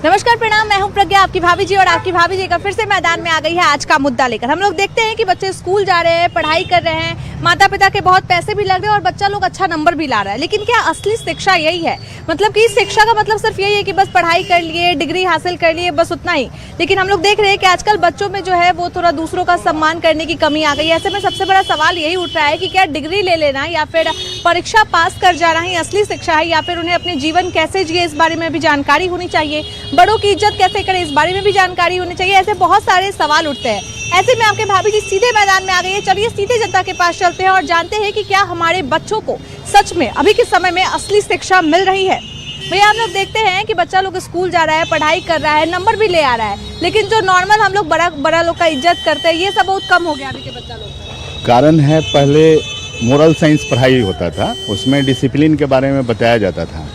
नमस्कार, प्रणाम। मैं हूं प्रज्ञा, आपकी भाभी जी, और आपकी भाभी जी का फिर से मैदान में आ गई है आज का मुद्दा लेकर। हम लोग देखते हैं कि बच्चे स्कूल जा रहे हैं, पढ़ाई कर रहे हैं, माता पिता के बहुत पैसे भी लग रहे हैं और बच्चा लोग अच्छा नंबर भी ला रहा है। लेकिन क्या असली शिक्षा यही है? मतलब कि शिक्षा का मतलब सिर्फ यही है कि बस पढ़ाई कर लिए, डिग्री हासिल कर लिए, बस उतना ही। लेकिन हम लोग देख रहे हैं कि आजकल बच्चों में जो है वो थोड़ा दूसरों का सम्मान करने की कमी आ गई है। ऐसे में सबसे बड़ा सवाल यही उठ रहा है कि क्या डिग्री ले लेना या फिर परीक्षा पास कर जाना ही असली शिक्षा है, या फिर उन्हें अपने जीवन कैसे जिए इस बारे में भी जानकारी होनी चाहिए, बड़ों की इज्जत कैसे करें इस बारे में भी जानकारी होनी चाहिए। ऐसे बहुत सारे सवाल उठते हैं। ऐसे में आपके भाभी जी सीधे मैदान में आ गई है। चलिए सीधे जनता के पास चलते हैं और जानते हैं कि क्या हमारे बच्चों को सच में अभी के समय में असली शिक्षा मिल रही है। भैया, हम लोग देखते हैं कि बच्चा लोग स्कूल जा रहा है, पढ़ाई कर रहा है, नंबर भी ले आ रहा है, लेकिन जो नॉर्मल हम लोग बड़ा लोग का इज्जत करते हैं, ये सब बहुत कम हो गया अभी के बच्चा लोग। कारण है, पहले मोरल साइंस पढ़ाई होता था, उसमें डिसिप्लिन के बारे में बताया जाता था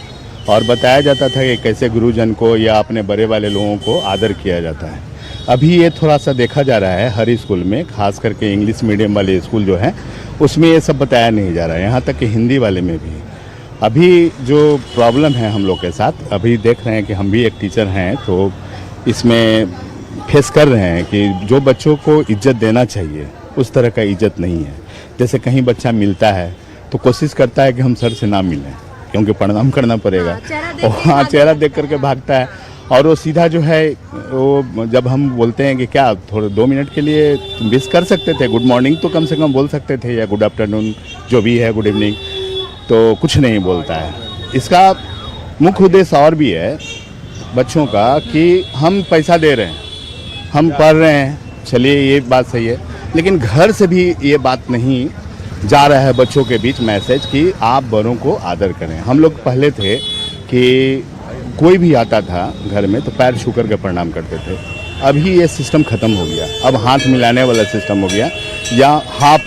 और बताया जाता था कि कैसे गुरुजन को या अपने बड़े वाले लोगों को आदर किया जाता है। अभी ये थोड़ा सा देखा जा रहा है हर स्कूल में, खास करके इंग्लिश मीडियम वाले स्कूल जो हैं उसमें ये सब बताया नहीं जा रहा है, यहाँ तक कि हिंदी वाले में भी। अभी जो प्रॉब्लम है हम लोग के साथ, अभी देख रहे हैं कि हम भी एक टीचर हैं तो इसमें फेस कर रहे हैं कि जो बच्चों को इज्जत देना चाहिए उस तरह का इज्जत नहीं है। जैसे कहीं बच्चा मिलता है तो कोशिश करता है कि हम सर से ना मिलें क्योंकि प्रणाम करना पड़ेगा, और चेहरा देख करके भागता है। और वो सीधा जो है वो जब हम बोलते हैं कि क्या थोड़े 2 मिनट के लिए विश कर सकते थे, गुड मॉर्निंग तो कम से कम बोल सकते थे, या गुड आफ्टरनून जो भी है, गुड इवनिंग, तो कुछ नहीं बोलता है। इसका मुख्य उद्देश्य और भी है बच्चों का कि हम पैसा दे रहे हैं, हम पढ़ रहे हैं, चलिए ये बात सही है, लेकिन घर से भी ये बात नहीं जा रहा है बच्चों के बीच मैसेज कि आप बड़ों को आदर करें। हम लोग पहले थे कि कोई भी आता था घर में तो पैर छू करके प्रणाम करते थे। अभी ये सिस्टम ख़त्म हो गया, अब हाथ मिलाने वाला सिस्टम हो गया, या हाथ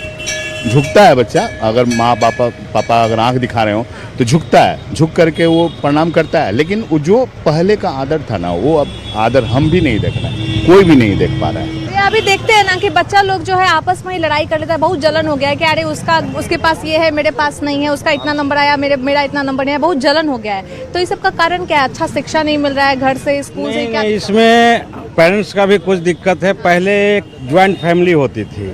झुकता है बच्चा, अगर माँ पापा अगर आंख दिखा रहे हो तो झुकता है, झुक करके वो प्रणाम करता है। लेकिन वो जो पहले का आदर था ना, वो अब आदर हम भी नहीं देख रहे हैं, कोई भी नहीं देख पा रहा है। अभी देखते हैं ना कि बच्चा लोग जो है आपस में ही लड़ाई कर लेता है। बहुत जलन हो गया है कि अरे उसके पास ये है, मेरे पास नहीं है, उसका इतना नंबर आया, मेरा इतना नंबर नहीं है, बहुत जलन हो गया है। तो इस सब का कारण क्या है? अच्छा शिक्षा नहीं मिल रहा है घर से, स्कूल से? क्या इसमें पेरेंट्स का भी कुछ दिक्कत है। पहले एक ज्वाइंट फैमिली होती थी,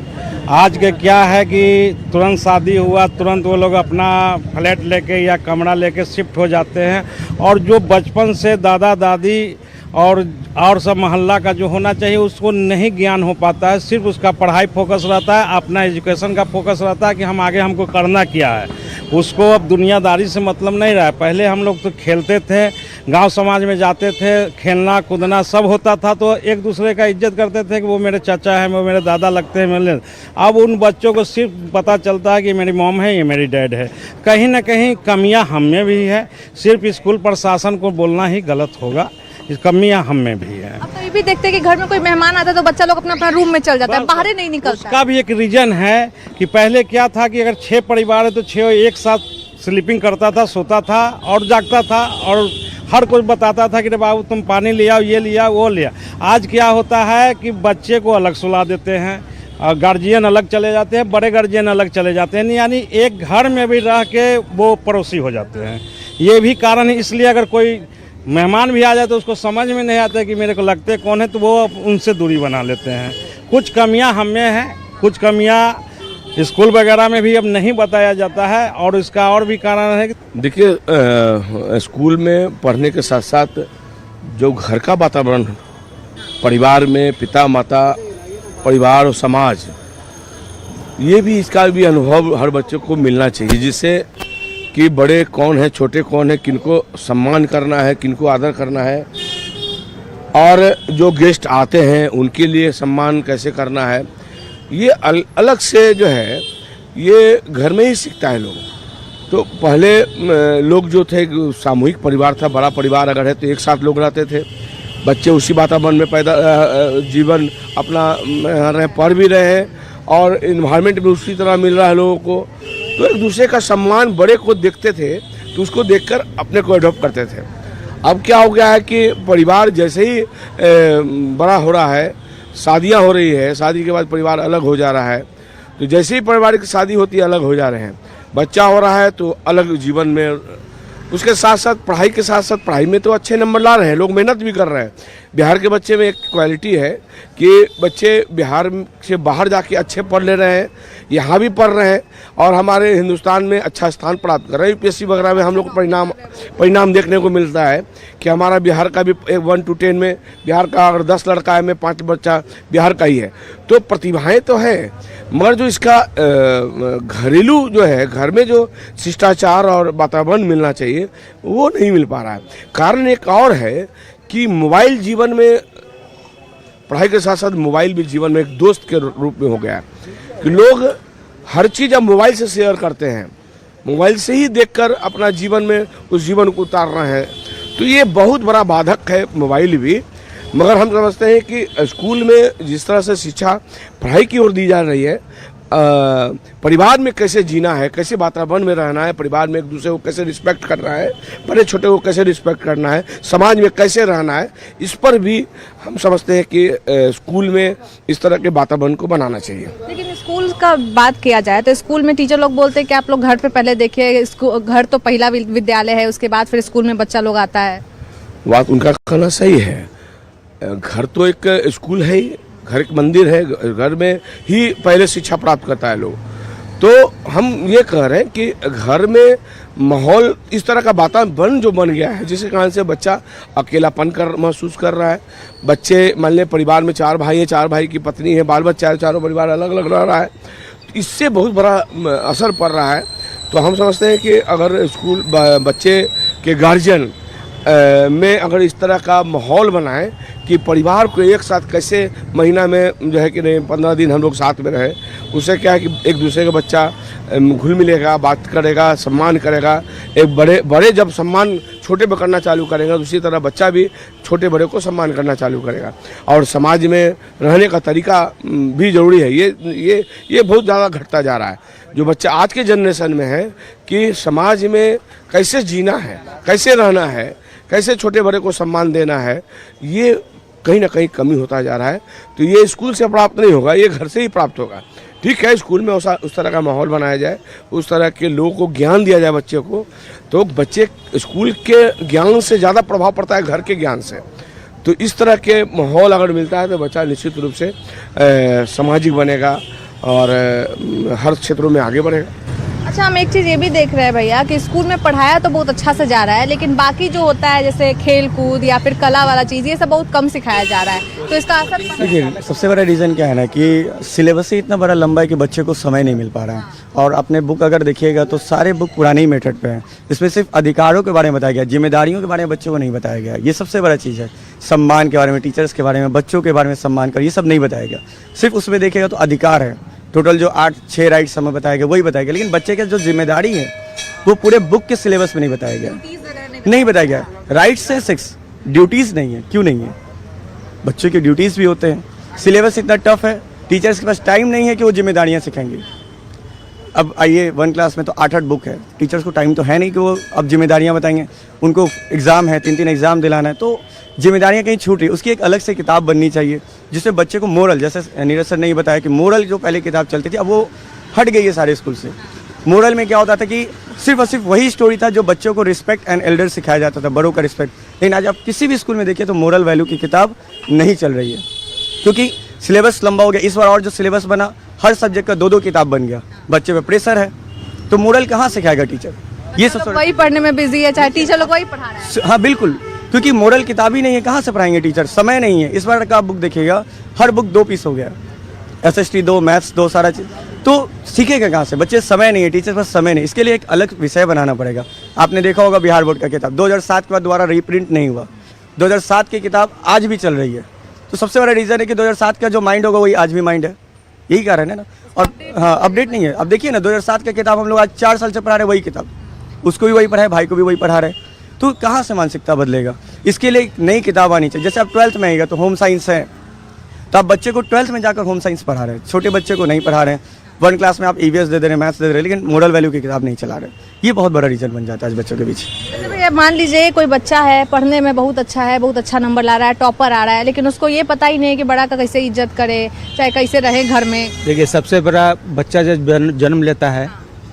आज के क्या है कि तुरंत शादी हुआ, तुरंत वो लोग अपना फ्लैट लेके या कमरा लेके शिफ्ट हो जाते हैं, और जो बचपन से दादा दादी और सब मोहल्ला का जो होना चाहिए उसको नहीं ज्ञान हो पाता है। सिर्फ उसका पढ़ाई फोकस रहता है, अपना एजुकेशन का फोकस रहता है कि हम आगे हमको करना क्या है। उसको अब दुनियादारी से मतलब नहीं रहा है। पहले हम लोग तो खेलते थे, गांव समाज में जाते थे, खेलना कूदना सब होता था, तो एक दूसरे का इज्जत करते थे कि वो मेरे चाचा है, वो मेरे दादा लगते हैं मेरे। अब उन बच्चों को सिर्फ पता चलता है कि मेरी मॉम है, ये मेरी डैड है। कहीं ना कहीं कमियां हम में भी है, सिर्फ स्कूल प्रशासन को बोलना ही गलत होगा, इस कमियां हम में भी है। अब तो ये भी देखते हैं कि घर में कोई मेहमान आता है तो बच्चा लोग अपना रूम में चल जाता है, बाहर ही नहीं निकलता। उसका भी एक रीजन है कि पहले क्या था कि अगर 6 परिवार है तो 6 एक साथ स्लीपिंग करता था, सोता था और जागता था, और हर कोई बताता था कि रे बाबू तुम पानी ले आओ, ये लिया वो लिया। आज क्या होता है कि बच्चे को अलग सुला देते हैं, और गार्जियन अलग चले जाते हैं, बड़े गार्जियन अलग चले जाते हैं, यानी एक घर में भी रह के वो पड़ोसी हो जाते हैं। ये भी कारण है। इसलिए अगर कोई मेहमान भी आ जाए तो उसको समझ में नहीं आता कि मेरे को लगते कौन है, तो वो उनसे दूरी बना लेते हैं। कुछ कमियां हम में हैं, कुछ कमियां स्कूल वगैरह में भी अब नहीं बताया जाता है, और इसका और भी कारण है। देखिए, स्कूल में पढ़ने के साथ साथ जो घर का वातावरण, परिवार में पिता माता, परिवार और समाज, ये भी इसका भी अनुभव हर बच्चे को मिलना चाहिए, जिससे कि बड़े कौन है, छोटे कौन है, किनको सम्मान करना है, किनको आदर करना है, और जो गेस्ट आते हैं उनके लिए सम्मान कैसे करना है, ये अलग से जो है ये घर में ही सीखता है लोग। तो पहले लोग जो थे सामूहिक परिवार था, बड़ा परिवार अगर है तो एक साथ लोग रहते थे, बच्चे उसी वातावरण में पैदा जीवन अपना रहे, पढ़ भी रहे हैं, और इन्वायरमेंट भी उसी तरह मिल रहा है लोगों को। तो एक दूसरे का सम्मान, बड़े को देखते थे तो उसको देखकर अपने को एडॉप्ट करते थे। अब क्या हो गया है कि परिवार जैसे ही बड़ा हो रहा है, शादियां हो रही है, शादी के बाद परिवार अलग हो जा रहा है, तो जैसे ही परिवार की शादी होती है अलग हो जा रहे हैं, बच्चा हो रहा है तो अलग जीवन में उसके साथ साथ पढ़ाई में तो अच्छे नंबर ला रहे हैं, लोग मेहनत भी कर रहे हैं। बिहार के बच्चे में एक क्वालिटी है कि बच्चे बिहार से बाहर जाके अच्छे पढ़ ले रहे हैं, यहाँ भी पढ़ रहे हैं और हमारे हिंदुस्तान में अच्छा स्थान प्राप्त कर रहे हैं। यूपीएससी वगैरह में हम लोग को परिणाम देखने को मिलता है कि हमारा बिहार का भी 1 to 10 में बिहार का अगर 10 लड़का है में 5 बच्चा बिहार का ही है। तो प्रतिभाएं तो है, मगर जो इसका घरेलू जो है, घर में जो शिष्टाचार और वातावरण मिलना चाहिए वो नहीं मिल पा रहा है। कारण एक और है कि मोबाइल जीवन में, पढ़ाई के साथ साथ मोबाइल भी जीवन में एक दोस्त के रूप में हो गया है कि लोग हर चीज़ अब मोबाइल से शेयर करते हैं, मोबाइल से ही देखकर अपना जीवन में उस जीवन को उतार रहे हैं। तो ये बहुत बड़ा बाधक है मोबाइल भी। मगर हम समझते हैं कि स्कूल में जिस तरह से शिक्षा पढ़ाई की ओर दी जा रही है, परिवार में कैसे जीना है, कैसे वातावरण में रहना है, परिवार में एक दूसरे को कैसे रिस्पेक्ट करना है, बड़े छोटे को कैसे रिस्पेक्ट करना है, समाज में कैसे रहना है, इस पर भी हम समझते हैं कि स्कूल में इस तरह के वातावरण को बनाना चाहिए। लेकिन स्कूल का बात किया जाए तो स्कूल में टीचर लोग बोलते हैं कि आप लोग घर पे पहले देखिए, घर तो पहला विद्यालय है, उसके बाद फिर स्कूल में बच्चा लोग आता है। बात उनका कहना सही है, घर तो एक स्कूल है ही, घर एक मंदिर है, घर में ही पहले शिक्षा प्राप्त करता है लोग। तो हम ये कह रहे हैं कि घर में माहौल इस तरह का वातावरण जो बन गया है, जिसके कारण से बच्चा अकेलापन महसूस कर रहा है। बच्चे मान लें परिवार में 4 भाई हैं, 4 भाई की पत्नी है, बाल बच्चा है, चारों परिवार अलग अलग रह रहा है, तो इससे बहुत बड़ा असर पड़ रहा है। तो हम समझते हैं कि अगर स्कूल बच्चे के गार्जियन में अगर इस तरह का माहौल बनाए कि परिवार को एक साथ कैसे महीना में जो है कि नहीं 15 दिन हम लोग साथ में रहे, उससे क्या है कि एक दूसरे का बच्चा घुल मिलेगा, बात करेगा, सम्मान करेगा। एक बड़े जब सम्मान छोटे पे करना चालू करेंगे, उसी तरह बच्चा भी छोटे बड़े को सम्मान करना चालू करेगा। और समाज में रहने का तरीका भी ज़रूरी है। ये बहुत ज़्यादा घटता जा रहा है। जो बच्चा आज के जनरेशन में है कि समाज में कैसे जीना है, कैसे रहना है, कैसे छोटे बड़े को सम्मान देना है, ये कहीं ना कहीं कमी होता जा रहा है। तो ये स्कूल से प्राप्त नहीं होगा, ये घर से ही प्राप्त होगा। ठीक है, स्कूल में उस तरह का माहौल बनाया जाए, उस तरह के लोगों को ज्ञान दिया जाए बच्चे को, तो बच्चे स्कूल के ज्ञान से ज़्यादा प्रभाव पड़ता है घर के ज्ञान से। तो इस तरह के माहौल अगर मिलता है तो बच्चा निश्चित रूप से सामाजिक बनेगा और हर क्षेत्रों में आगे बढ़ेगा। अच्छा, हम एक चीज़ ये भी देख रहे हैं भैया कि स्कूल में पढ़ाया तो बहुत अच्छा से जा रहा है, लेकिन बाकी जो होता है जैसे खेल कूद या फिर कला वाला चीज़, ये सब बहुत कम सिखाया जा रहा है। तो इसका असर देखिए, सबसे बड़ा रीज़न क्या है ना कि सिलेबस ही इतना बड़ा लंबा है कि बच्चे को समय नहीं मिल पा रहा है। और अपने बुक अगर देखिएगा तो सारे बुक पुराने ही मेथड पे हैं। इसमें सिर्फ अधिकारों के बारे में बताया गया, जिम्मेदारियों के बारे में बच्चों को नहीं बताया गया। ये सबसे बड़ा चीज़ है। सम्मान के बारे में, टीचर्स के बारे में, बच्चों के बारे में सम्मान कर, ये सब नहीं बताया गया। सिर्फ उसमें देखिएगा तो अधिकार है, टोटल जो 8-6 राइट्स हमें बताया गया वही बताया गया, लेकिन बच्चे के जो जिम्मेदारी है वो पूरे बुक के सिलेबस में नहीं बताया गया। नहीं बताया गया। राइट्स है 6, ड्यूटीज़ नहीं है। क्यों नहीं है? बच्चों की ड्यूटीज़ भी होते हैं। सिलेबस इतना टफ है, टीचर्स के पास टाइम नहीं है कि वो जिम्मेदारियाँ सिखाएंगे। अब आइए 1 क्लास में तो 8-8 बुक है, टीचर्स को टाइम तो है नहीं कि वो अब जिम्मेदारियाँ बताएंगे। उनको एग्ज़ाम है, 3-3 एग्ज़ाम दिलाना है, तो जिम्मेदारियाँ कहीं छूट रही। उसकी एक अलग से किताब बननी चाहिए जिससे बच्चे को मोरल, जैसे नीरज सर ने ही बताया कि मोरल जो पहले किताब चलती थी अब वो हट गई है सारे स्कूल से। मोरल में क्या होता था कि सिर्फ और सिर्फ वही स्टोरी था जो बच्चों को रिस्पेक्ट एंड एल्डर सिखाया जाता था, बड़ों का रिस्पेक्ट। लेकिन आज आप किसी भी स्कूल में देखिए तो मोरल वैल्यू की किताब नहीं चल रही है, क्योंकि सिलेबस लंबा हो गया। इस बार और जो सिलेबस बना, हर सब्जेक्ट का 2-2 किताब बन गया। बच्चे पे प्रेशर है, तो मोरल कहाँ सिखाएगा टीचर? ये सबसे वही पढ़ने में बिजी है, चाहे टीचर लोग वही पढ़ा रहे हैं। हाँ बिल्कुल, क्योंकि मोरल किताब ही नहीं है, कहाँ से पढ़ाएंगे टीचर? समय नहीं है। इस बार का आप बुक देखिएगा, हर बुक 2 पीस हो गया, SST 2, मैथ्स 2, सारा चीज़। तो सीखेगा कहाँ से? बच्चे समय नहीं है, टीचर पास समय नहीं। इसके लिए एक अलग विषय बनाना पड़ेगा। आपने देखा होगा बिहार बोर्ड का किताब 2007 के बाद दोबारा रीप्रिंट नहीं हुआ। 2007 की किताब आज भी चल रही है। तो सबसे बड़ा रीज़न है कि 2007 का जो माइंड होगा वही आज भी माइंड है। यही कारण है ना। और हाँ, अपडेट नहीं है। अब देखिए ना, 2007 का किताब हम लोग आज 4 साल से पढ़ा रहे, वही किताब, उसको भी वही पढ़ाए, भाई को भी वही पढ़ा रहे। तो कहाँ से मानसिकता बदलेगा? इसके लिए एक नई किताब आनी चाहिए। जैसे आप 12th में आएगा तो होम साइंस है, तो आप बच्चे को 12th में जाकर होम साइंस पढ़ा रहे हैं, छोटे बच्चे को नहीं पढ़ा रहे हैं। 1 क्लास में आप EVS दे रहे हैं, मैथ्स दे रहे हैं, लेकिन मोरल वैल्यू की किताब नहीं चला रहे। ये बहुत बड़ा रीजन बन जाता है आज बच्चों के बीच। जैसे भैया मान लीजिए कोई बच्चा है, पढ़ने में बहुत अच्छा है, बहुत अच्छा नंबर ला रहा है, टॉपर आ रहा है, लेकिन उसको ये पता ही नहीं कि बड़ा का कैसे इज्जत करे, चाहे कैसे रहे घर में। देखिए, सबसे बड़ा, बच्चा जब जन्म लेता है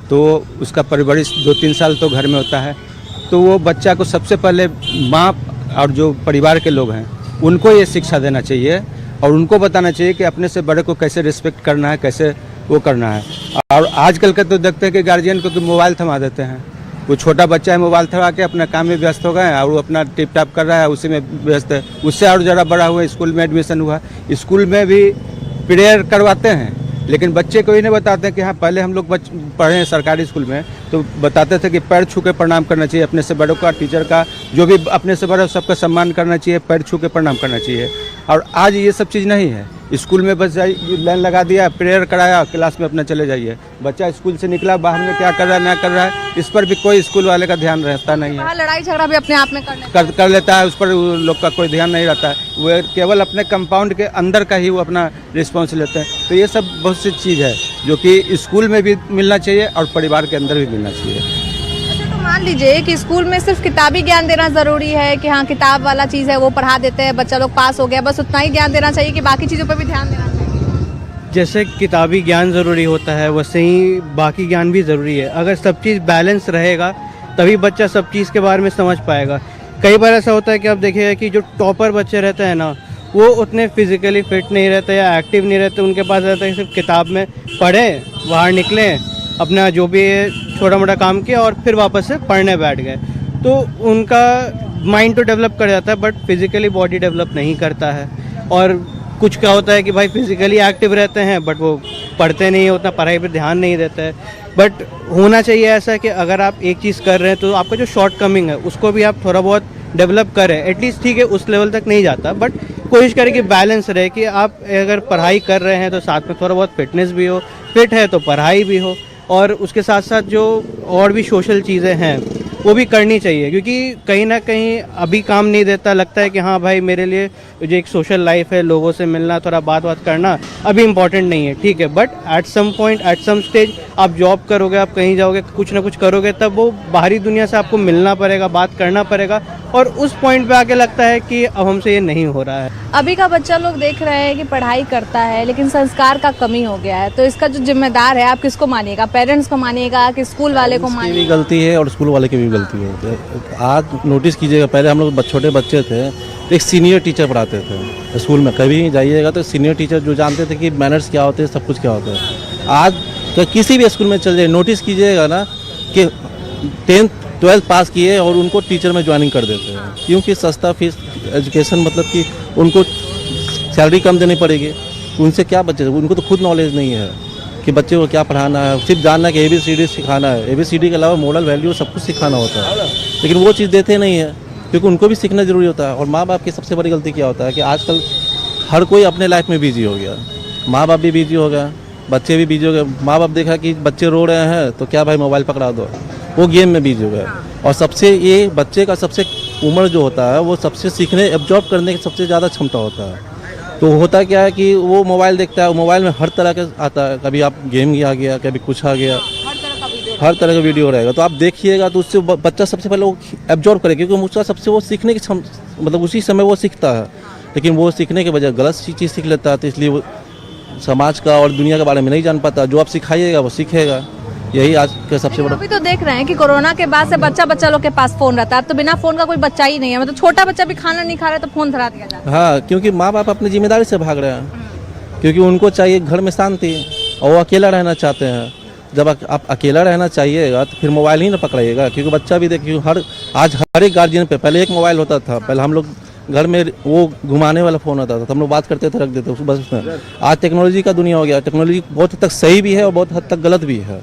तो उसका परवरिश 2-3 साल तो घर में होता है। तो वो बच्चा को सबसे पहले माँ और जो परिवार के लोग हैं उनको ये शिक्षा देना चाहिए और उनको बताना चाहिए कि अपने से बड़े को कैसे रिस्पेक्ट करना है, कैसे वो करना है। और आजकल के तो देखते हैं कि गार्जियन को तो मोबाइल थमा देते हैं, वो छोटा बच्चा है मोबाइल थमा के अपना काम में व्यस्त हो गए और वो अपना टिप टाप कर रहा है, उसी में व्यस्त है। उससे और ज़रा बड़ा हुआ स्कूल में एडमिशन हुआ, स्कूल में भी प्रेयर करवाते हैं, लेकिन बच्चे को ही नहीं बताते कि हाँ पहले हम लोग पढ़े हैं सरकारी स्कूल में तो बताते थे कि पैर छू के प्रणाम करना चाहिए अपने से बड़ों का, टीचर का, जो भी अपने से बड़ा सबका सम्मान करना चाहिए, पैर छू के प्रणाम करना चाहिए। और आज ये सब चीज़ नहीं है। स्कूल में बस लाइन लगा दिया, प्रेयर कराया, क्लास में अपना चले जाइए। बच्चा स्कूल से निकला बाहर में क्या कर रहा है ना कर रहा है, इस पर भी कोई स्कूल वाले का ध्यान रहता नहीं है। बाहर लड़ाई झगड़ा भी अपने आप में कर लेता है, उस पर लोग का कोई ध्यान नहीं रहता है। वो केवल अपने कंपाउंड के अंदर का ही वो अपना रिस्पॉन्स लेते हैं। तो ये सब बहुत सी चीज़ है जो कि स्कूल में भी मिलना चाहिए और परिवार के अंदर भी मिलना चाहिए। तो मान लीजिए कि स्कूल में सिर्फ किताबी ज्ञान देना जरूरी है कि हाँ किताब वाला चीज़ है वो पढ़ा देते हैं, बच्चा लोग पास हो गया, बस उतना ही ज्ञान देना चाहिए कि बाकी चीज़ों पर भी ध्यान देना चाहिए? जैसे किताबी ज्ञान ज़रूरी होता है वैसे ही बाकी ज्ञान भी ज़रूरी है। अगर सब चीज़ बैलेंस रहेगा तभी बच्चा सब चीज़ के बारे में समझ पाएगा। कई बार ऐसा होता है कि आप देखिएगा कि जो टॉपर बच्चे रहते हैं ना वो उतने फिजिकली फिट नहीं रहते या एक्टिव नहीं रहते, उनके पास रहता है सिर्फ किताब में पढ़ें, बाहर निकलें, अपना जो भी छोटा मोटा काम किया और फिर वापस से पढ़ने बैठ गए, तो उनका माइंड तो डेवलप कर जाता है बट फिज़िकली बॉडी डेवलप नहीं करता है। और कुछ क्या होता है कि भाई फिज़िकली एक्टिव रहते हैं बट वो पढ़ते नहीं है, उतना पढ़ाई पर ध्यान नहीं देते हैं। बट होना चाहिए ऐसा कि अगर आप एक चीज़ कर रहे हैं तो आपका जो शॉर्ट कमिंग है उसको भी आप थोड़ा बहुत डेवलप करें। एटलीस्ट ठीक है उस लेवल तक नहीं जाता बट कोशिश करें कि बैलेंस रहे कि आप अगर पढ़ाई कर रहे हैं तो साथ में थोड़ा बहुत फिटनेस भी हो, फिट है तो पढ़ाई भी हो, और उसके साथ साथ जो और भी सोशल चीज़ें हैं वो भी करनी चाहिए। क्योंकि कहीं ना कहीं अभी काम नहीं देता, लगता है कि हाँ भाई मेरे लिए जो एक सोशल लाइफ है, लोगों से मिलना, थोड़ा बात करना अभी इम्पॉर्टेंट नहीं है, ठीक है। But at some point at some stage आप जॉब करोगे, आप कहीं जाओगे, कुछ ना कुछ करोगे, तब वो बाहरी दुनिया से आपको मिलना पड़ेगा, बात करना पड़ेगा, और उस पॉइंट पे आके लगता है कि अब हमसे ये नहीं हो रहा है। अभी का बच्चा लोग देख रहे हैं कि पढ़ाई करता है लेकिन संस्कार का कमी हो गया है, तो इसका जो जिम्मेदार है आप किसको मानिएगा? पेरेंट्स को मानिएगा कि स्कूल वाले को की भी मानिएगा? गलती है और स्कूल वाले की भी गलती है। आज नोटिस कीजिएगा, पहले हम लोग छोटे बच्चे थे तो एक सीनियर टीचर पढ़ाते थे स्कूल में, कभी जाइएगा तो सीनियर टीचर जो जानते थे कि मैनर्स क्या होते हैं, सब कुछ क्या होता है। आज तो किसी भी स्कूल में चल जाए, नोटिस कीजिएगा ना कि 10th 12th पास किए और उनको टीचर में ज्वाइनिंग कर देते हैं, क्योंकि सस्ता फीस एजुकेशन, मतलब कि उनको सैलरी कम देनी पड़ेगी। उनसे क्या बच्चे, उनको तो खुद नॉलेज नहीं है कि बच्चे को क्या पढ़ाना है, सिर्फ जानना कि ABCD सिखाना है, ABCD के अलावा मॉरल वैल्यू सब कुछ सिखाना होता है, लेकिन वो चीज़ देते नहीं है क्योंकि उनको भी सीखना ज़रूरी होता है। और माँ बाप की सबसे बड़ी गलती क्या होता है कि आजकल हर कोई अपने लाइफ में बिजी हो गया, माँ बाप भी बिजी हो गया, बच्चे भी बिजी हो गए। माँ बाप देखा कि बच्चे रो रहे हैं तो क्या भाई मोबाइल पकड़ा दो, वो गेम में बिजी हो गए। और सबसे ये बच्चे का सबसे उम्र जो होता है वो सबसे सीखने एब्जॉर्ब करने की सबसे ज़्यादा क्षमता होता है। तो होता क्या है कि वो मोबाइल देखता है, मोबाइल में हर तरह का आता है, कभी आप गेम आ गया, कभी कुछ आ गया, हर तरह का वीडियो रहेगा। तो आप देखिएगा तो उससे बच्चा सबसे पहले वो एब्जॉर्ब करेगा, क्योंकि उसका सबसे वो सीखने की मतलब उसी समय वो सीखता है, लेकिन वो सीखने के बजाय गलत चीज़ सीख लेता है। तो इसलिए वो समाज का और दुनिया के बारे में नहीं जान पाता। जो आप सिखाइएगा वो सीखेगा, यही आज का सबसे बड़ा। अभी तो देख रहे हैं कि कोरोना के बाद से बच्चा लोग के पास फोन रहता है, अब तो बिना फोन का कोई बच्चा ही नहीं है। मतलब छोटा बच्चा भी खाना नहीं खा रहा है तो फोन धरा दिया जाता है। हाँ, क्योंकि माँ बाप अपनी जिम्मेदारी से भाग रहे हैं, क्योंकि उनको चाहिए घर में शांति और वो अकेला रहना चाहते हैं। जब आप अकेला रहना चाहिएगा तो फिर मोबाइल ही ना पकड़ाइएगा, क्योंकि बच्चा भी देखिए आज हर एक गार्जियन पे पहले एक मोबाइल होता था। पहले हम लोग घर में वो घुमाने वाला फ़ोन होता था तो हम लोग बात करते थे, रख देते उस बस में। आज टेक्नोलॉजी का दुनिया हो गया, टेक्नोलॉजी बहुत हद तक सही भी है और बहुत हद तक गलत भी है।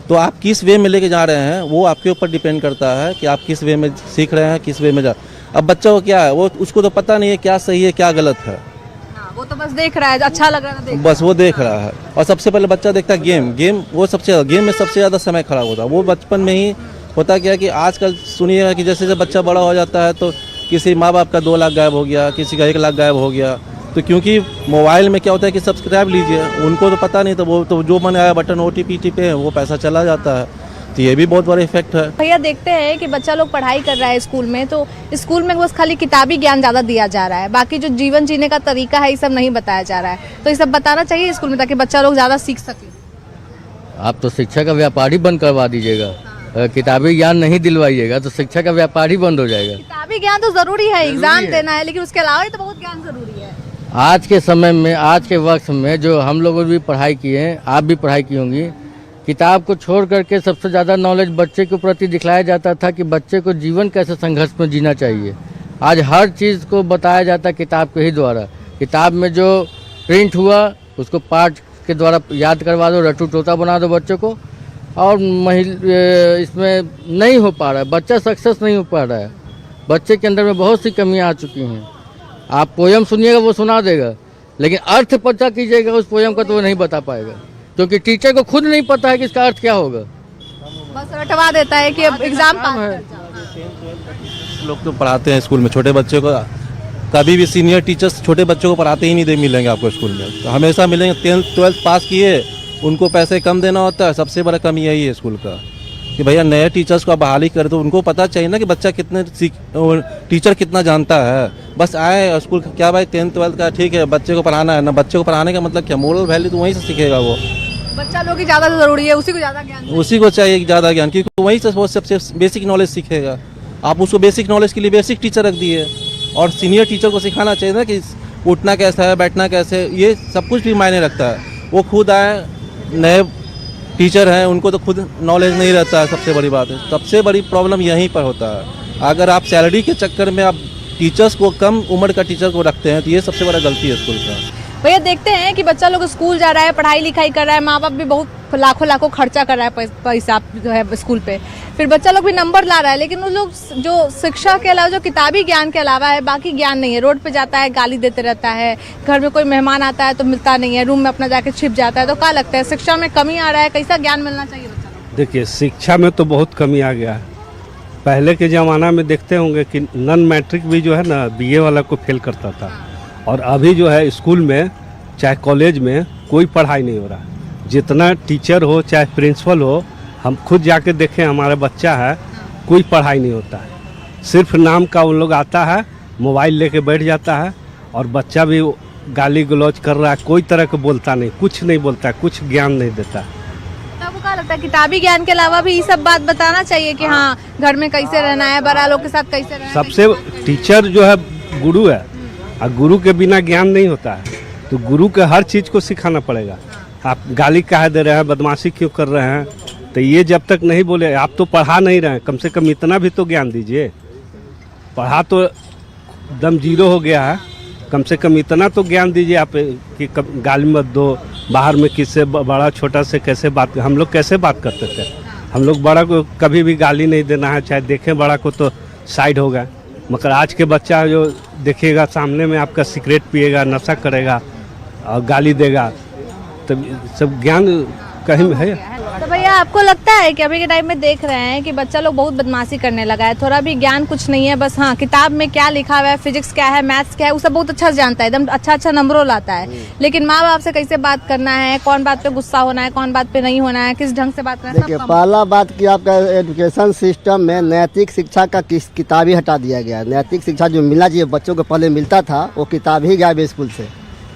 तो आप किस वे में लेके जा रहे हैं वो आपके ऊपर डिपेंड करता है कि आप किस वे में सीख रहे हैं, किस वे में जा। अब बच्चा को क्या है, वो उसको तो पता नहीं है क्या सही है क्या गलत है, वो तो बस देख रहा है, अच्छा लग रहा है देख, बस वो देख रहा है। और सबसे पहले बच्चा देखता है गेम वो सबसे ज़्यादा गेम में सबसे ज़्यादा समय खराब होता है। वो बचपन में ही होता क्या है कि आजकल सुनिएगा कि जैसे जैसे बच्चा बड़ा हो जाता है तो किसी माँ बाप का 2 लाख गायब हो गया, किसी का 1 लाख गायब हो गया। तो क्योंकि मोबाइल में क्या होता है कि सब्सक्राइब लीजिए, उनको तो पता नहीं, तो वो तो जो मन आया बटन OTP टिपे वो पैसा चला जाता है। तो ये भी बहुत बड़ा इफेक्ट है। भैया देखते हैं कि बच्चा लोग पढ़ाई कर रहा है स्कूल में, तो स्कूल में बस खाली किताबी ज्ञान ज़्यादा दिया जा रहा है, बाकी जो जीवन जीने का तरीका है ये सब नहीं बताया जा रहा है। तो ये सब बताना चाहिए स्कूल में ताकि बच्चा लोग ज़्यादा सीख सके। आप तो शिक्षा का व्यापार ही बंद करवा दीजिएगा। किताबी ज्ञान नहीं दिलवाइएगा तो शिक्षा का व्यापार ही बंद हो जाएगा। किताबी ज्ञान तो जरूरी है, एग्जाम देना है, लेकिन उसके अलावा भी तो बहुत ज्ञान जरूरी है। आज के समय में, आज के वक्त में जो हम लोग भी पढ़ाई किए हैं, आप भी पढ़ाई की होंगी, किताब को छोड़ करके सबसे ज़्यादा नॉलेज बच्चे के प्रति दिखलाया जाता था कि बच्चे को जीवन कैसे संघर्ष में जीना चाहिए। आज हर चीज़ को बताया जाता है किताब के ही द्वारा। किताब में जो प्रिंट हुआ उसको पाठ के द्वारा याद करवा दो, रट्टू तोता बना दो बच्चों को, और इसमें नहीं हो पा रहा है, बच्चा सक्सेस नहीं हो पा रहा है। बच्चे के अंदर में बहुत सी कमियां आ चुकी हैं। आप पोयम सुनिएगा वो सुना देगा, लेकिन अर्थ पता कीजिएगा उस पोयम का तो वो नहीं बता पाएगा, क्योंकि टीचर को खुद नहीं पता है कि इसका अर्थ क्या होगा। बस रटवा देता है कि अब एग्जाम पास कर जाओ। लोग तो पढ़ाते हैं स्कूल में छोटे बच्चे को, कभी भी सीनियर टीचर्स छोटे बच्चों को पढ़ाते ही नहीं मिलेंगे आपको स्कूल में। तो हमेशा मिलेंगे 10th 12th पास किए, उनको पैसे कम देना होता है। सबसे बड़ा कमी यही है स्कूल का कि भैया नए टीचर्स को आप बहाली करें तो उनको पता चाहिए ना कि बच्चा कितने टीचर कितना जानता है। बस आए स्कूल क्या भाई 10th 12th का ठीक है, बच्चे को पढ़ाना है ना, बच्चे को पढ़ाने का मतलब क्या, मोरल वैल्यू तो वहीं से सीखेगा वो। बच्चा लोग की ज्यादा जरूरी है, उसी को ज्यादा ज्ञान चाहिए। उसी को चाहिए ज़्यादा ज्ञान, क्योंकि वहीं से वो सबसे बेसिक नॉलेज सीखेगा। आप उसको बेसिक नॉलेज के लिए बेसिक टीचर रख दिए, और सीनियर टीचर को सिखाना चाहिए ना कि उठना कैसा है, बैठना कैसे, ये सब कुछ भी मायने रखता है। वो खुद आए, नए टीचर हैं, उनको तो खुद नॉलेज नहीं रहता है। सबसे बड़ी बात है, सबसे बड़ी प्रॉब्लम यहीं पर होता है। अगर आप सैलरी के चक्कर में आप टीचर्स को, कम उम्र का टीचर को रखते हैं, तो ये सबसे बड़ा गलती है स्कूल का। भैया देखते हैं कि बच्चा लोग स्कूल जा रहा है, पढ़ाई लिखाई कर रहा है, माँ बाप भी बहुत लाखों खर्चा कर रहा है पैसा जो है स्कूल पे, फिर बच्चा लोग भी नंबर ला रहा है, लेकिन वो लोग जो शिक्षा के अलावा, जो किताबी ज्ञान के अलावा है, बाकी ज्ञान नहीं है। रोड पे जाता है, गाली देते रहता है, घर में कोई मेहमान आता है तो मिलता नहीं है, रूम में अपना जाके छिप जाता है। तो क्या लगता है शिक्षा में कमी आ रहा है? कैसा ज्ञान मिलना चाहिए बच्चा लोग? देखिए, शिक्षा में तो बहुत कमी आ गया है। पहले के ज़माना में देखते होंगे कि नॉन मैट्रिक भी जो है ना BA वाला को फेल करता था, और अभी जो है स्कूल में चाहे कॉलेज में कोई पढ़ाई नहीं हो रहा है। जितना टीचर हो चाहे प्रिंसिपल हो, हम खुद जाके देखें, हमारा बच्चा है, कोई पढ़ाई नहीं होता है। सिर्फ नाम का उन लोग आता है, मोबाइल लेके बैठ जाता है, और बच्चा भी गाली गलौज कर रहा है, कोई तरह का बोलता नहीं, कुछ नहीं बोलता, कुछ ज्ञान नहीं देता। तो आपको क्या लगता है किताबी ज्ञान के अलावा भी ये सब बात बताना चाहिए कि हाँ घर में कैसे रहना है, बड़ा लोग के साथ कैसे रहना है? सबसे टीचर जो है गुरु है, और गुरु के बिना ज्ञान नहीं होता है। तो गुरु के हर चीज़ को सिखाना पड़ेगा। आप गाली काहे दे रहे हैं, बदमाशी क्यों कर रहे हैं, तो ये जब तक नहीं बोले, आप तो पढ़ा नहीं रहे हैं, कम से कम इतना भी तो ज्ञान दीजिए। पढ़ा तो दम जीरो हो गया है, कम से कम इतना तो ज्ञान दीजिए आप कि गाली मत दो, बाहर में किससे बड़ा छोटा से कैसे बात, हम लोग कैसे बात करते थे, हम लोग बड़ा को कभी भी गाली नहीं देना है, चाहे देखें बड़ा को तो साइड होगा। मगर आज के बच्चा जो देखेगा सामने में आपका सिगरेट पिएगा, नशा करेगा और गाली देगा, तो सब ज्ञान कहीं है। तो भैया आपको लगता है कि अभी के टाइम में देख रहे हैं कि बच्चा लोग बहुत बदमाशी करने लगा है, थोड़ा भी ज्ञान कुछ नहीं है, बस हाँ किताब में क्या लिखा हुआ है, फिजिक्स क्या है, मैथ्स क्या है, वो सब बहुत अच्छा से जानता है, एकदम अच्छा नंबरों लाता है, लेकिन माँ बाप से कैसे बात करना है, कौन बात पे गुस्सा होना है, कौन बात पे नहीं होना है, किस ढंग से बात करना है। देखिए, पहला बात कि आपका एजुकेशन सिस्टम में नैतिक शिक्षा का किताब ही हटा दिया गया। नैतिक शिक्षा जो मिलना चाहिए बच्चों को पहले मिलता था, वो किताब ही गायब है स्कूल से,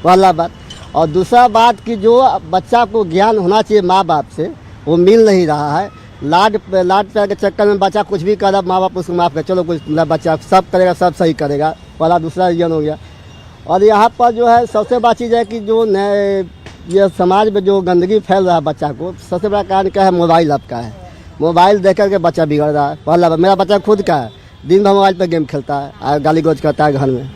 पहला बात। और दूसरा बात कि जो बच्चा को ज्ञान होना चाहिए माँ बाप से, वो मिल नहीं रहा है। लाड प्यार के चक्कर में बच्चा कुछ भी कर, माँ बाप उसको माफ़ कर, चलो कुछ बच्चा सब करेगा, सब सही करेगा, पहला। दूसरा रीजन हो गया। और यहाँ पर जो है सबसे बड़ी चीज़ है कि जो ये समाज में जो गंदगी फैल रहा है बच्चा को, सबसे बड़ा कारण क्या है, मोबाइल आपका है। मोबाइल देख करके बच्चा बिगड़ रहा है। पहला मेरा बच्चा खुद का है, दिन भर मोबाइल पर गेम खेलता है और गाली गलौज करता है घर में।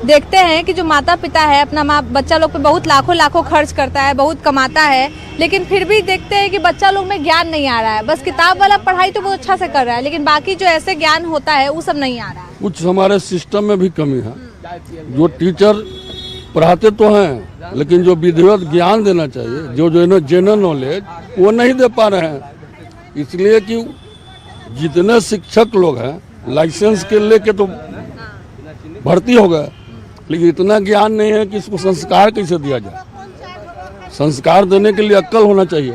देखते हैं कि जो माता पिता है अपना बच्चा लोग पे बहुत लाखों खर्च करता है, बहुत कमाता है, लेकिन फिर भी देखते हैं कि बच्चा लोग में ज्ञान नहीं आ रहा है। बस किताब वाला पढ़ाई तो बहुत अच्छा से कर रहा है, लेकिन बाकी जो ऐसे ज्ञान होता है वो सब नहीं आ रहा है। कुछ हमारे सिस्टम में भी कमी है। जो टीचर पढ़ाते तो हैं, लेकिन जो विधिवत ज्ञान देना चाहिए, जो जनरल नॉलेज, वो नहीं दे पा रहे हैं। इसलिए कि जितने शिक्षक लोग हैं लाइसेंस के लेके तो भर्ती हो गए, लेकिन इतना ज्ञान नहीं है कि इसको संस्कार कैसे दिया जाए। संस्कार देने के लिए अक्ल होना चाहिए,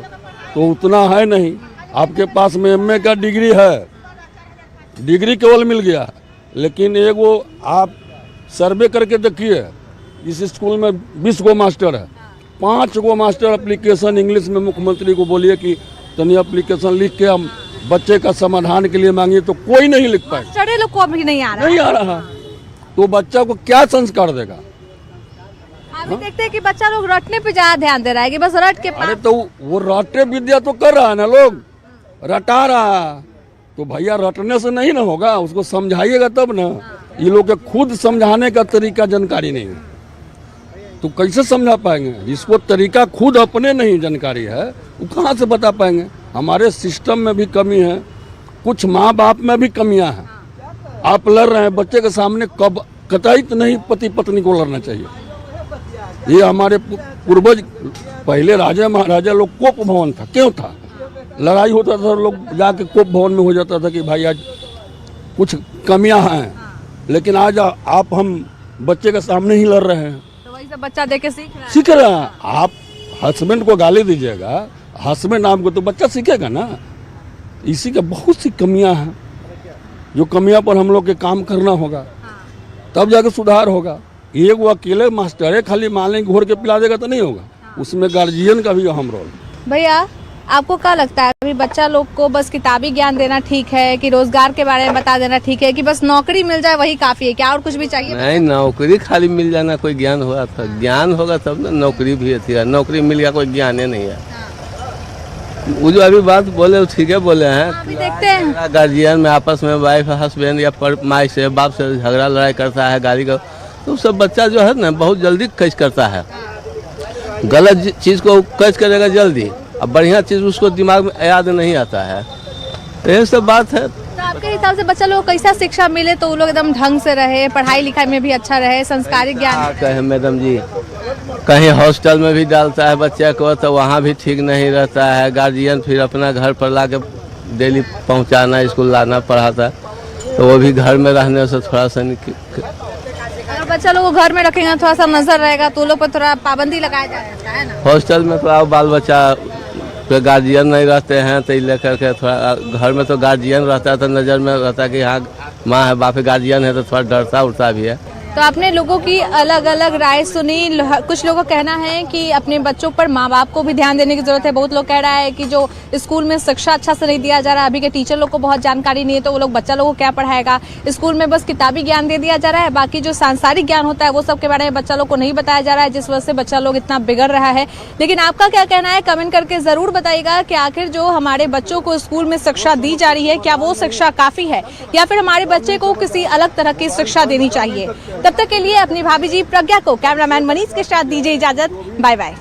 तो उतना है नहीं। आपके पास में MA का डिग्री है, डिग्री केवल मिल गया, लेकिन एक वो आप सर्वे करके देखिए, इस स्कूल में 20 गो मास्टर है, 5 गो मास्टर एप्लीकेशन इंग्लिश में मुख्यमंत्री को बोलिए कि तनी एप्लीकेशन लिख के हम बच्चे का समाधान के लिए मांगिए तो कोई नहीं लिख पाए, मास्टरे लोग को अभी नहीं आ रहा नहीं आ रहा, तो बच्चा को क्या संस्कार देगा? अभी देखते हैं कि बच्चा लोग रटने पे ज्यादा ध्यान दे रहा है कि बस रट के अरे तो वो रटे विद्या तो कर रहा है ना, लोग रटा रहा, तो भैया रटने से नहीं ना होगा, उसको समझाइएगा तब ना। ये लोग के खुद समझाने का तरीका जानकारी नहीं है, तो कैसे समझा पाएंगे? इसको तरीका खुद अपने नहीं जानकारी है, वो कहाँ से बता पाएंगे? हमारे सिस्टम में भी कमी है, कुछ माँ बाप में भी कमियां हैं। आप लड़ रहे हैं बच्चे के सामने, कब कतई नहीं पति पत्नी को लड़ना चाहिए। ये हमारे पूर्वज पहले राजा महाराजा लोग कोप भवन था, क्यों था? लड़ाई होता था, लोग जाके कोप भवन में हो जाता था कि भाई आज कुछ कमियां हैं, लेकिन आज आप हम बच्चे के सामने ही लड़ रहे हैं, तो वही सब बच्चा देख के सीख रहा है। आप हस्बैंड को गाली दीजिएगा, हस्बैंड आपको, तो बच्चा सीखेगा ना। इसी के बहुत सी कमियां हैं, जो कमियां पर हम लोग के काम करना होगा, तब जाके सुधार होगा। एक वो अकेले मास्टर है खाली मालें घोर के पिला देगा तो नहीं होगा, उसमें गार्जियन का भी अहम रोल। भैया आपको क्या लगता है, अभी बच्चा लोग को बस किताबी ज्ञान देना ठीक है कि रोजगार के बारे में बता देना ठीक है, कि बस नौकरी मिल जाए वही काफी है, क्या और कुछ भी चाहिए? नहीं, नौकरी खाली मिल जाना कोई ज्ञान हुआ था, ज्ञान होगा तब ना नौकरी भी अच्छी है। नौकरी मिल गया कोई ज्ञान ही नहीं है। वो जो अभी बात बोले ठीक है बोले हैं। अभी देखते हैं गार्जियन में आपस में वाइफ हस्बैंड या माई से बाप से झगड़ा लड़ाई करता है, गाली का, तो सब बच्चा जो है ना बहुत जल्दी कैच करता है। गलत चीज़ को कैच करेगा जल्दी, अब बढ़िया चीज़ उसको दिमाग में याद नहीं आता है, तो ये सब बात है। तो आपके हिसाब से बच्चा लोग कैसा शिक्षा मिले तो वो लोग एकदम ढंग से रहे, पढ़ाई लिखाई में भी अच्छा रहे, संस्कारिक ज्ञान? कहे मैडम जी, कहीं हॉस्टल में भी डालता है बच्चे को तो वहाँ भी ठीक नहीं रहता है। गार्जियन फिर अपना घर पर ला के डेली पहुँचाना, स्कूल लाना, पढ़ाता, तो वो भी घर में रहने से थोड़ा सा अगर बच्चा लोग को घर में रखेंगे थोड़ा सा नजर रहेगा तो लोग पर थोड़ा पाबंदी लगाया जाता है ना। हॉस्टल में तो आप बाल बच्चा पे गार्जियन नहीं रहते हैं, तो लेकर के थोड़ा घर में तो गार्जियन रहता है, तो नज़र में रहता है कि हाँ माँ है बाप गार्जियन है, तो थोड़ा डरता उड़ता भी है। तो आपने लोगों की अलग अलग राय सुनी। कुछ लोगों का कहना है कि अपने बच्चों पर माँ बाप को भी ध्यान देने की जरूरत है। बहुत लोग कह रहा है कि जो स्कूल में शिक्षा अच्छा से नहीं दिया जा रहा है, अभी के टीचर लोग को बहुत जानकारी नहीं है, तो वो लोग बच्चा लोगों को क्या पढ़ाएगा। स्कूल में बस किताबी ज्ञान दे दिया जा रहा है, बाकी जो सांसारिक ज्ञान होता है वो सब के बारे में बच्चा लोग को नहीं बताया जा रहा है, जिस वजह से बच्चा लोग इतना बिगड़ रहा है। लेकिन आपका क्या कहना है, कमेंट करके जरूर बताइएगा कि आखिर जो हमारे बच्चों को स्कूल में शिक्षा दी जा रही है, क्या वो शिक्षा काफी है या फिर हमारे बच्चे को किसी अलग तरह की शिक्षा देनी चाहिए। तब तक के लिए अपनी भाभी जी प्रज्ञा को कैमरामैन मनीष के साथ दीजिए इजाजत। Bye bye.